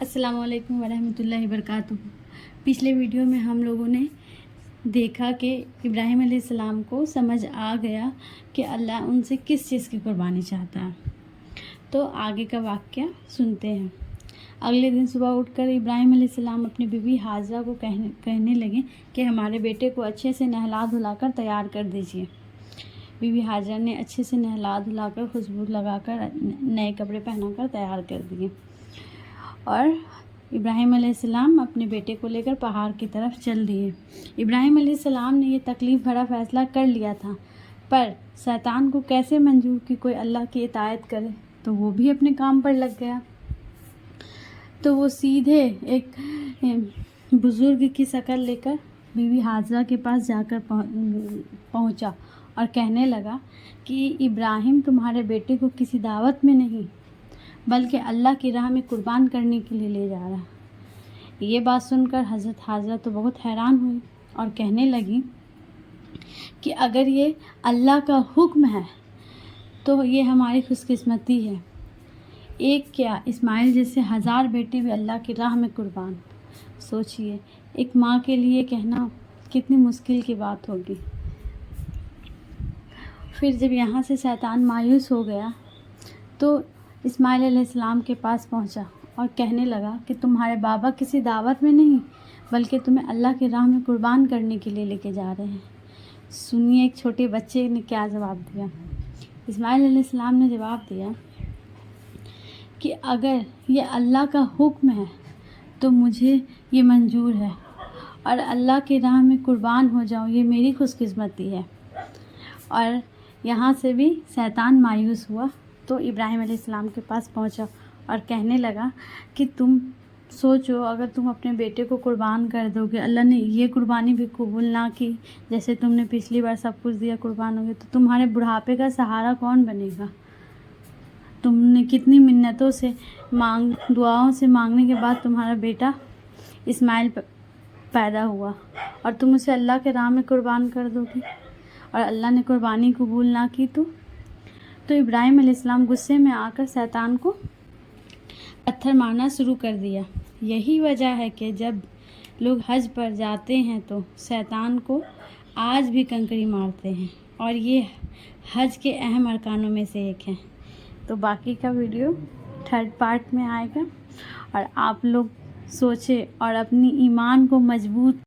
السلام علیکم ورحمۃ اللہ وبرکاتہ۔ پچھلے ویڈیو میں ہم لوگوں نے دیکھا کہ ابراہیم علیہ السلام کو سمجھ آ گیا کہ اللہ ان سے کس چیز کی قربانی چاہتا ہے۔ تو آگے کا واقعہ سنتے ہیں۔ اگلے دن صبح اٹھ کر ابراہیم علیہ السلام اپنی بیوی حاجرہ کو کہنے لگے کہ ہمارے بیٹے کو اچھے سے نہلا دھلا کر تیار کر دیجیے۔ بیوی حاجرہ نے اچھے سے نہلا دھلا کر خوشبو لگا کر نئے کپڑے پہنا کر تیار کر دیے، اور ابراہیم علیہ السلام اپنے بیٹے کو لے کر پہاڑ کی طرف چل دیے۔ ابراہیم علیہ السلام نے یہ تکلیف بھرا فیصلہ کر لیا تھا، پر شیطان کو کیسے منظور کہ کوئی اللہ کی اطاعت کرے، تو وہ بھی اپنے کام پر لگ گیا۔ تو وہ سیدھے ایک بزرگ کی شکل لے کر بیوی حاجرہ کے پاس جا کر پہنچا اور کہنے لگا کہ ابراہیم تمہارے بیٹے کو کسی دعوت میں نہیں بلکہ اللہ کی راہ میں قربان کرنے کے لیے لے جا رہا ہے۔ یہ بات سن کر حضرت حاجرہ تو بہت حیران ہوئی اور کہنے لگی کہ اگر یہ اللہ کا حکم ہے تو یہ ہماری خوش قسمتی ہے۔ ایک کیا اسماعیل جیسے 1000 بیٹے بھی اللہ کی راہ میں قربان۔ سوچئے ایک ماں کے لیے کہنا کتنی مشکل کی بات ہوگی۔ پھر جب یہاں سے شیطان مایوس ہو گیا تو اسماعیل علیہ السلام کے پاس پہنچا اور کہنے لگا کہ تمہارے بابا کسی دعوت میں نہیں بلکہ تمہیں اللہ کی راہ میں قربان کرنے کے لیے لے کے جا رہے ہیں۔ سنیے ایک چھوٹے بچے نے کیا جواب دیا۔ اسماعیل علیہ السلام نے جواب دیا کہ اگر یہ اللہ کا حکم ہے تو مجھے یہ منظور ہے، اور اللہ کی راہ میں قربان ہو جاؤں یہ میری خوش قسمتی ہے۔ اور یہاں سے بھی شیطان مایوس ہوا تو ابراہیم علیہ السلام کے پاس پہنچا اور کہنے لگا کہ تم سوچو اگر تم اپنے بیٹے کو قربان کر دو گے، اللہ نے یہ قربانی بھی قبول نہ کی جیسے تم نے پچھلی بار سب کچھ دیا قربان ہو گئے، تو تمہارے بڑھاپے کا سہارا کون بنے گا؟ تم نے کتنی منتوں سے دعاؤں سے مانگنے کے بعد تمہارا بیٹا اسماعیل پیدا ہوا، اور تم اسے اللہ کے راہ میں قربان کر دو گے اور اللہ نے قربانی قبول نہ کی تو ابراہیم علیہ السلام غصے میں آ کر شیطان کو پتھر مارنا شروع کر دیا۔ یہی وجہ ہے کہ جب لوگ حج پر جاتے ہیں تو شیطان کو آج بھی کنکری مارتے ہیں، اور یہ حج کے اہم ارکانوں میں سے ایک ہے۔ تو باقی کا ویڈیو 3rd پارٹ میں آئے گا، اور آپ لوگ سوچیں اور اپنی ایمان کو مضبوط